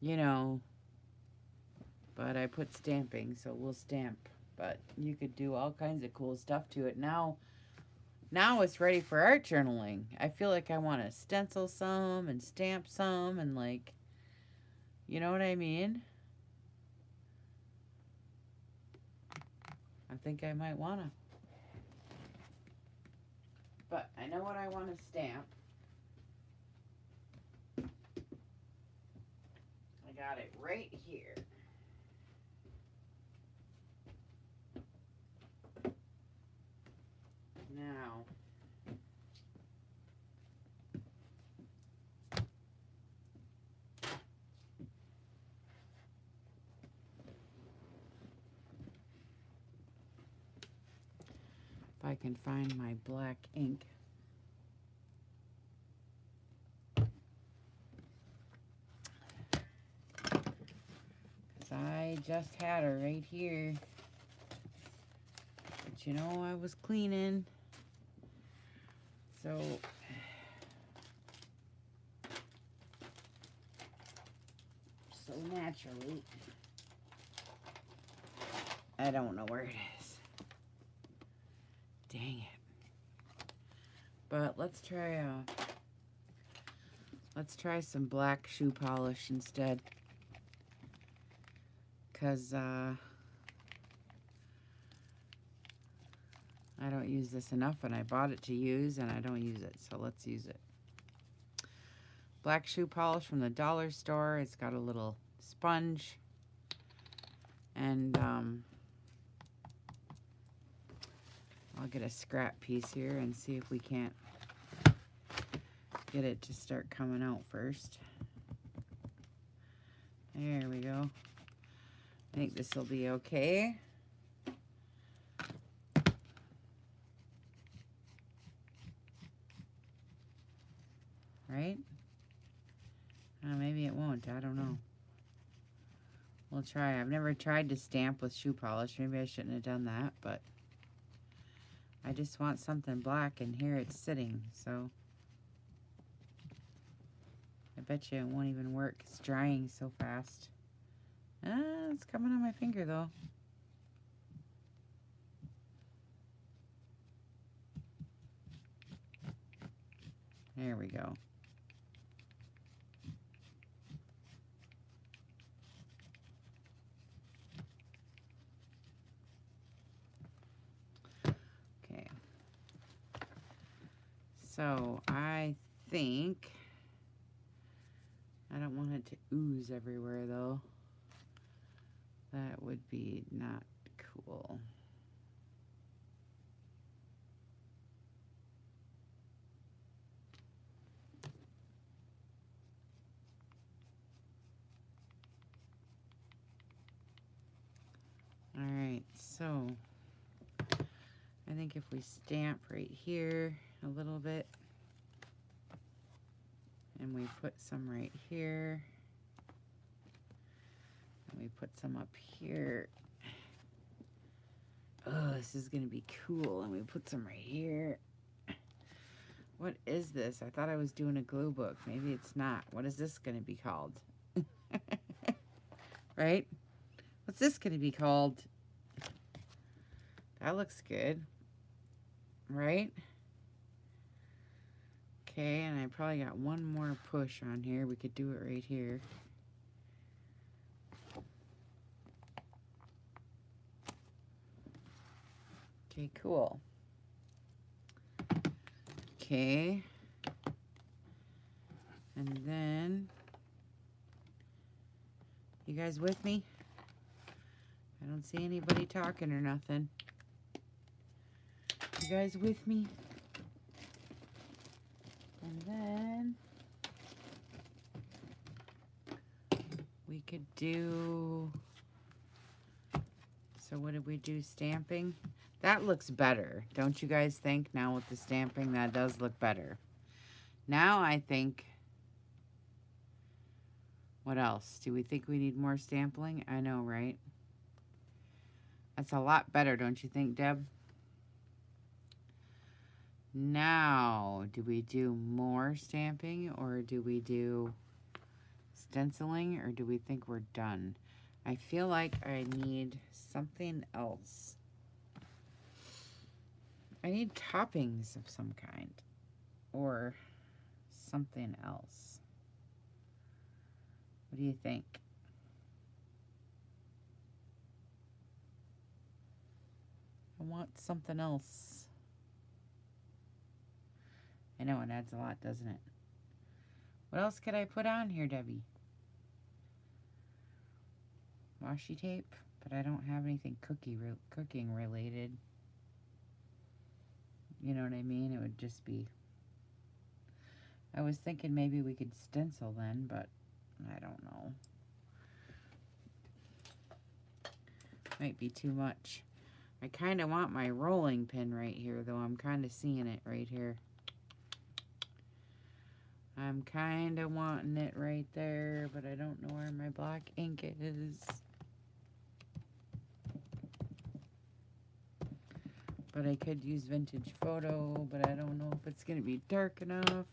A: you know, but I put stamping, so we'll stamp, but you could do all kinds of cool stuff to it. Now it's ready for art journaling. I feel like I want to stencil some and stamp some and like, you know what I mean? I think I might want to. But I know what I want to stamp. I got it right here. Now, if I can find my black ink. Because I just had her right here. But you know, I was cleaning. So, naturally, I don't know where it is. Dang it. But let's try some black shoe polish instead. Because, I don't use this enough, and I bought it to use, and I don't use it, so let's use it. Black shoe polish from the dollar store. It's got a little sponge, and I'll get a scrap piece here and see if we can't get it to start coming out first. There we go. I think this will be okay. Right? Maybe it won't. I don't know. We'll try. I've never tried to stamp with shoe polish. Maybe I shouldn't have done that, but I just want something black, and here it's sitting, so I bet you it won't even work. It's drying so fast. It's coming on my finger, though. There we go. Okay. So I think I don't want it to ooze everywhere, though. That would be not cool. All right, so I think if we stamp right here a little bit, and we put some right here, and we put some up here. Oh, this is gonna be cool. And we put some right here. What is this? I thought I was doing a glue book. Maybe it's not. What is this gonna be called? Right? What's this gonna be called? That looks good. Right? Okay, and I probably got one more push on here. We could do it right here. Okay, cool. Okay. And then, you guys with me? I don't see anybody talking or nothing. You guys with me? And then we could do, so what did we do, stamping? That looks better, don't you guys think? Now with the stamping, that does look better. Now I think, what else? Do we think we need more stampling? I know, right? That's a lot better, don't you think, Deb? Now, do we do more stamping, or do we do stenciling, or do we think we're done? I feel like I need something else. I need toppings of some kind, or something else. What do you think? I want something else. I know it adds a lot, doesn't it? What else could I put on here, Debbie? Washi tape, but I don't have anything cooking related. You know what I mean? It would just be, I was thinking maybe we could stencil then, but I don't know. Might be too much. I kind of want my rolling pin right here, though. I'm kind of seeing it right here. I'm kind of wanting it right there, but I don't know where my black ink is. But I could use vintage photo, but I don't know if it's going to be dark enough.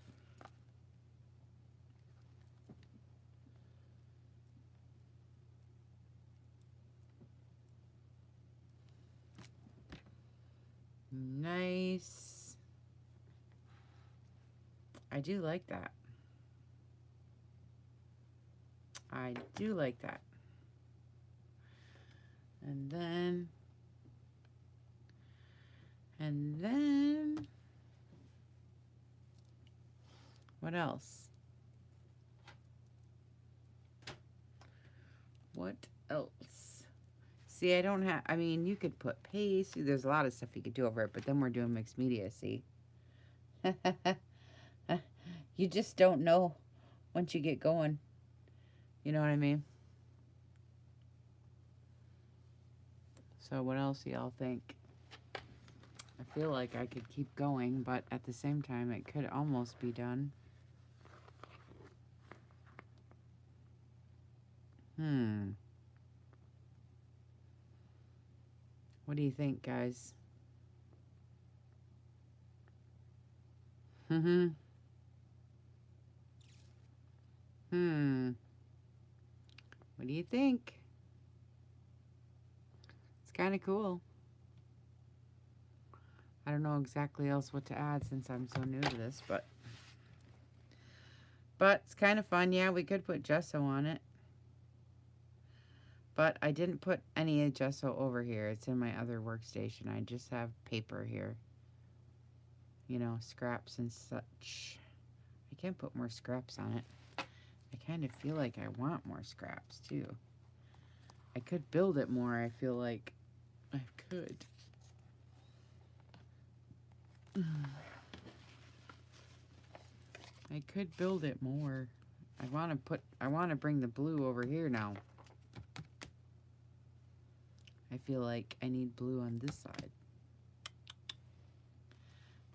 A: Nice. I do like that. I do like that. And then, what else? What else? See, I don't have, I mean, you could put paste. There's a lot of stuff you could do over it, but then we're doing mixed media, see? You just don't know once you get going. You know what I mean? So what else do y'all think? I feel like I could keep going, but at the same time, it could almost be done. What do you think, guys? Mm-hmm. What do you think? It's kind of cool. I don't know exactly else what to add since I'm so new to this, but it's kind of fun. Yeah, we could put gesso on it. But I didn't put any gesso over here. It's in my other workstation. I just have paper here. You know, scraps and such. I can't put more scraps on it. I kind of feel like I want more scraps, too. I could build it more. I feel like I could. I could build it more. I want to bring the blue over here now. I feel like I need blue on this side.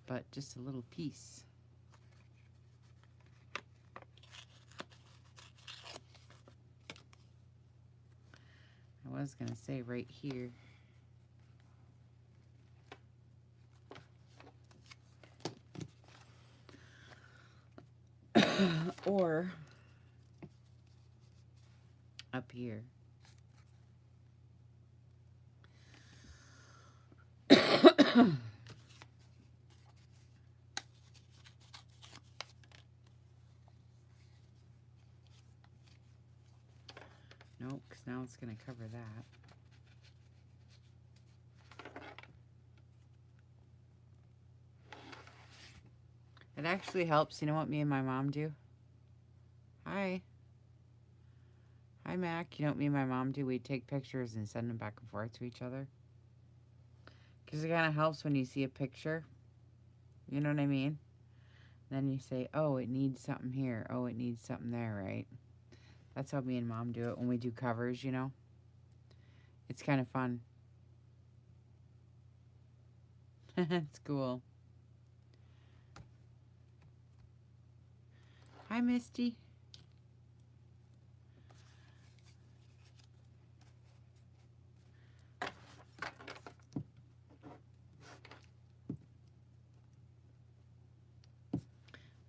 A: But just a little piece. I was going to say right here. Or up here. Nope, because now it's going to cover that. It actually helps. You know what me and my mom do? Hi. Hi, Mac. You know what me and my mom do? We take pictures and send them back and forth to each other. Because it kind of helps when you see a picture. You know what I mean? Then you say, oh, it needs something here. Oh, it needs something there, right? That's how me and Mom do it when we do covers, you know? It's kind of fun. It's cool. Hi, Misty.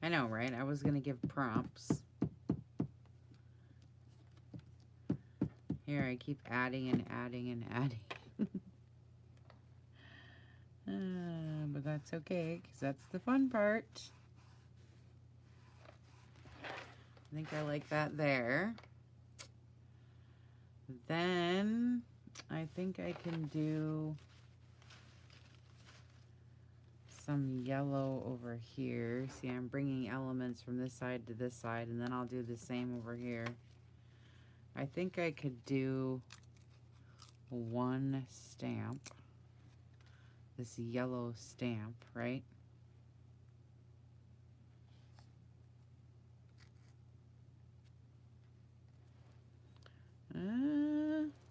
A: I know, right? I was going to give prompts. Here, I keep adding and adding and adding. But that's okay, because that's the fun part. I think I like that there. Then, I think I can do some yellow over here. See, I'm bringing elements from this side to this side, and then I'll do the same over here. I think I could do one stamp, this yellow stamp, right?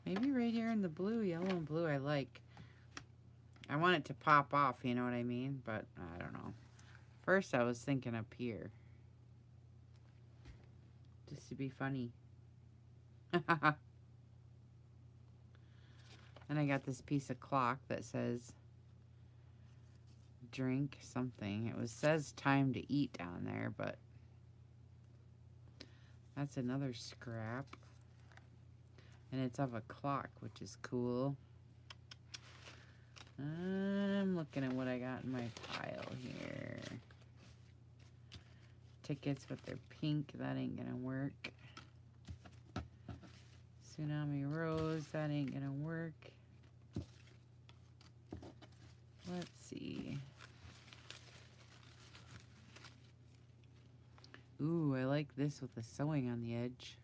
A: Maybe right here in the blue, yellow and blue I like. I want it to pop off, you know what I mean? But I don't know. First I was thinking up here. Just to be funny. Then I got this piece of clock that says drink something. It says time to eat down there, but that's another scrap. And it's of a clock, which is cool. I'm looking at what I got in my pile here. Tickets, but they're pink. That ain't gonna work. Tsunami Rose. That ain't gonna work. Let's see. Ooh, I like this with the sewing on the edge.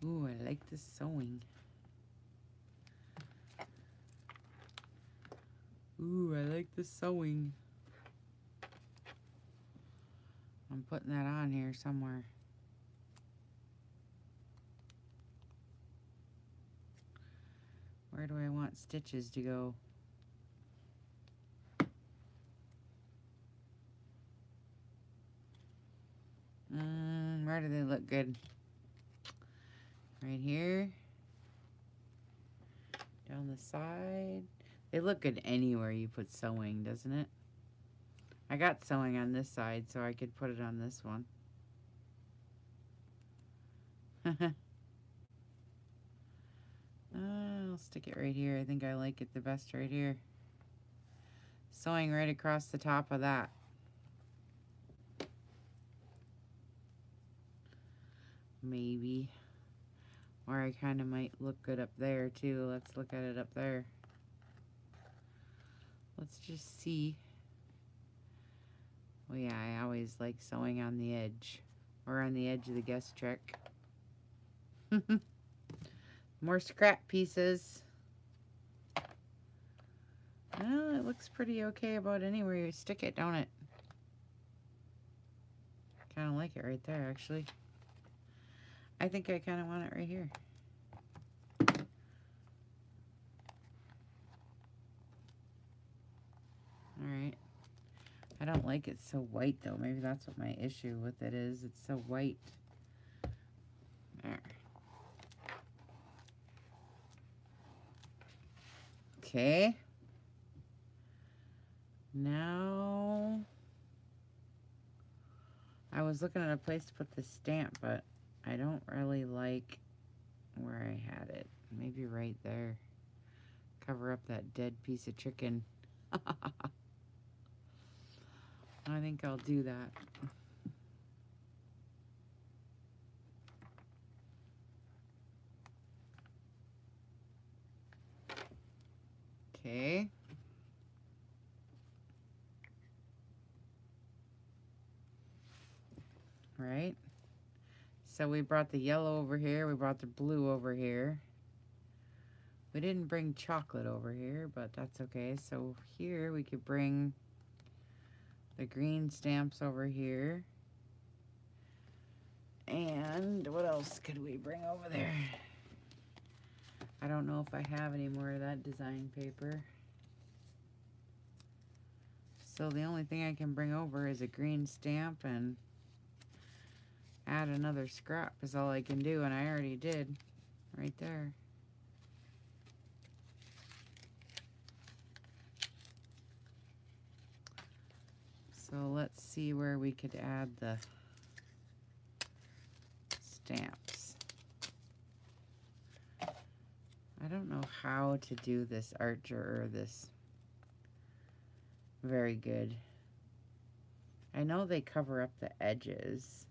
A: Ooh, I like this sewing. Ooh, I like the sewing. I'm putting that on here somewhere. Where do I want stitches to go? Where do they look good? Right here. Down the side. They look good anywhere you put sewing, doesn't it? I got sewing on this side, so I could put it on this one. I'll stick it right here. I think I like it the best right here. Sewing right across the top of that. Maybe. Or I kind of might look good up there too. Let's look at it up there. Let's just see. Oh yeah, I always like sewing on the edge. Or on the edge of the guest check. More scrap pieces. Well, it looks pretty okay about anywhere you stick it, don't it? Kind of like it right there, actually. I think I kind of want it right here. Alright. I don't like it so white, though. Maybe that's what my issue with it is. It's so white. There. Okay. Now, I was looking at a place to put the stamp, but I don't really like where I had it. Maybe right there. Cover up that dead piece of chicken. I think I'll do that. Okay. Right. So we brought the yellow over here. We brought the blue over here. We didn't bring chocolate over here, but that's okay. So here we could bring the green stamps over here. And what else could we bring over there? I don't know if I have any more of that design paper. So the only thing I can bring over is a green stamp, and add another scrap is all I can do, and I already did right there. So let's see where we could add the stamps. I don't know how to do this Archer or this very good. I know they cover up the edges.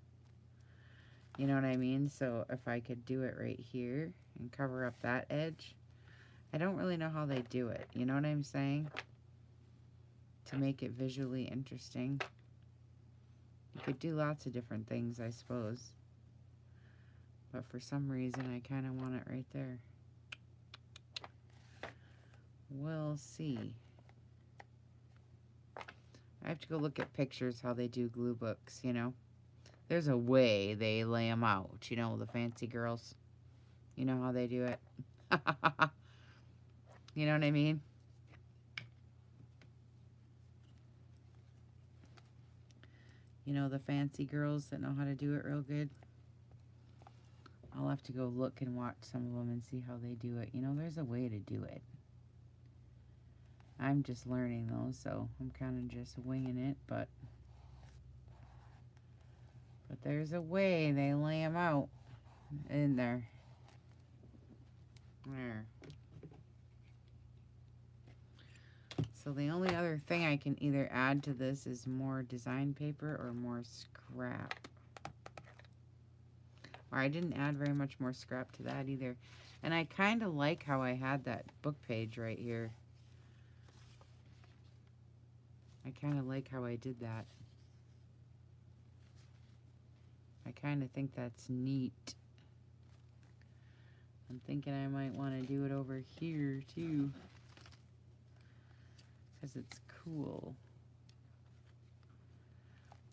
A: You know what I mean? So if I could do it right here and cover up that edge. I don't really know how they do it. You know what I'm saying? To make it visually interesting. You could do lots of different things, I suppose. But for some reason, I kind of want it right there. We'll see. I have to go look at pictures, how they do glue books, you know. There's a way they lay them out, you know, the fancy girls. You know how they do it? You know what I mean? You know, the fancy girls that know how to do it real good. I'll have to go look and watch some of them and see how they do it. You know, there's a way to do it. I'm just learning though, so I'm kind of just winging it, but there's a way they lay them out in there. There. So the only other thing I can either add to this is more design paper or more scrap. Or I didn't add very much more scrap to that either. And I kind of like how I had that book page right here. I kind of like how I did that. I kind of think that's neat. I'm thinking I might want to do it over here too. Because it's cool.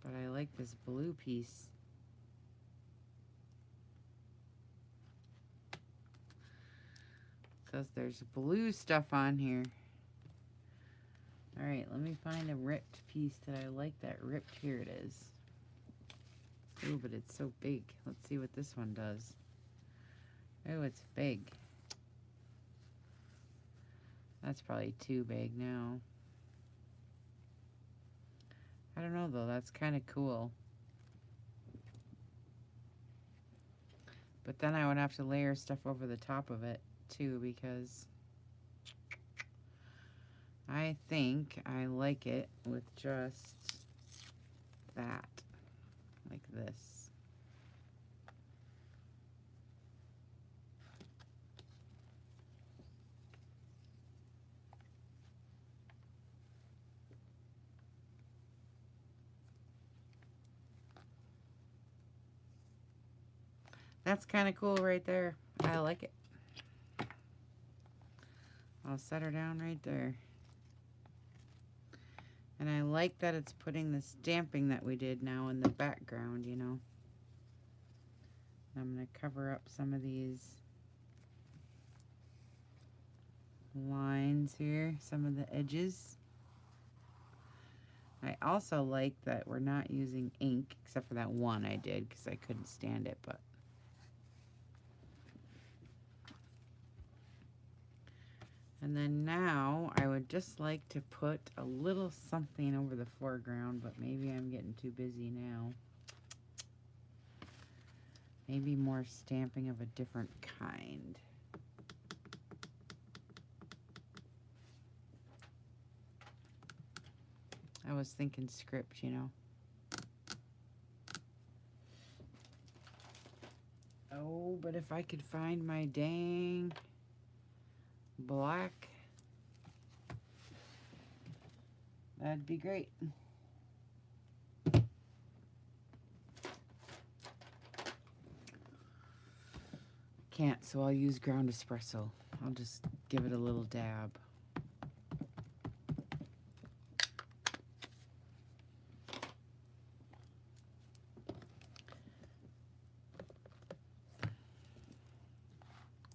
A: But I like this blue piece. Because there's blue stuff on here. Alright, let me find a ripped piece that I like that ripped. Here it is. Ooh, but it's so big. Let's see what this one does. Oh, it's big. That's probably too big now. I don't know though, that's kind of cool. But then I would have to layer stuff over the top of it too, because I think I like it with just that, like this. That's kind of cool right there. I like it. I'll set her down right there. And I like that it's putting the stamping that we did now in the background, you know. I'm going to cover up some of these lines here, some of the edges. I also like that we're not using ink, except for that one I did because I couldn't stand it, but and then now I would just like to put a little something over the foreground, but maybe I'm getting too busy now. Maybe more stamping of a different kind. I was thinking script, you know. Oh, but if I could find my dang black, that'd be great. Can't, so I'll use ground espresso. I'll just give it a little dab.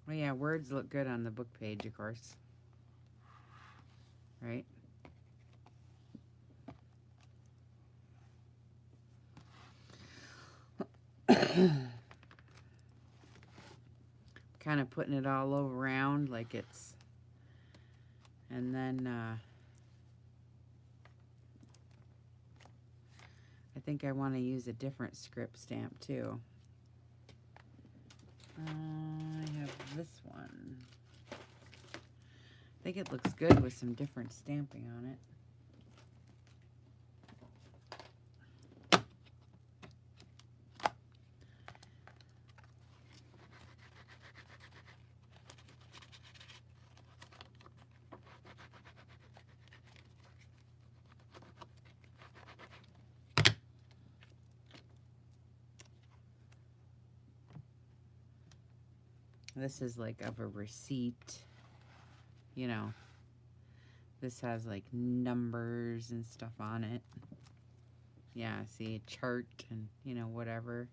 A: Oh yeah, words look good on the book page, of course. Right? Kind of putting it all around like it's, and then I think I want to use a different script stamp too. I have this one. I think it looks good with some different stamping on it. This is like of a receipt, you know. This has like numbers and stuff on it. Yeah, see, a chart and, you know, whatever.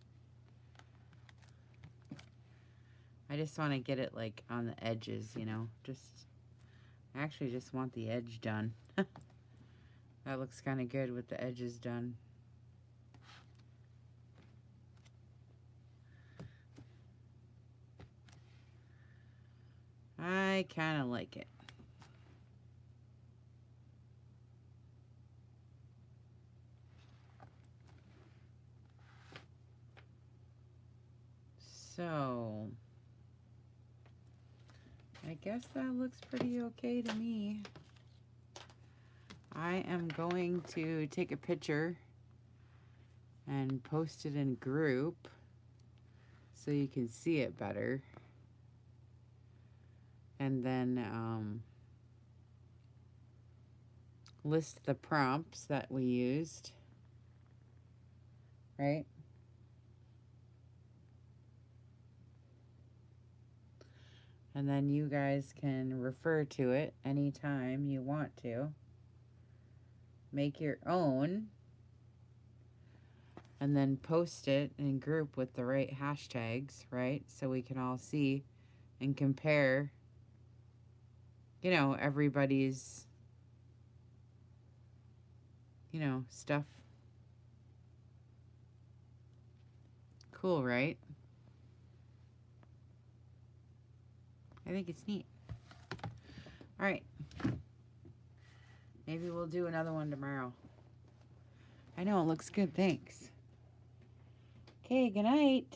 A: I just want to get it like on the edges, you know. I actually just want the edge done. That looks kind of good with the edges done. I kind of like it. So, I guess that looks pretty okay to me. I am going to take a picture and post it in group so you can see it better. And then list the prompts that we used, right? And then you guys can refer to it anytime you want to. Make your own. And then post it in group with the right hashtags, right? So we can all see and compare, you know, everybody's, you know, stuff. Cool, right? I think it's neat. All right. Maybe we'll do another one tomorrow. I know, it looks good. Thanks. Okay, good night.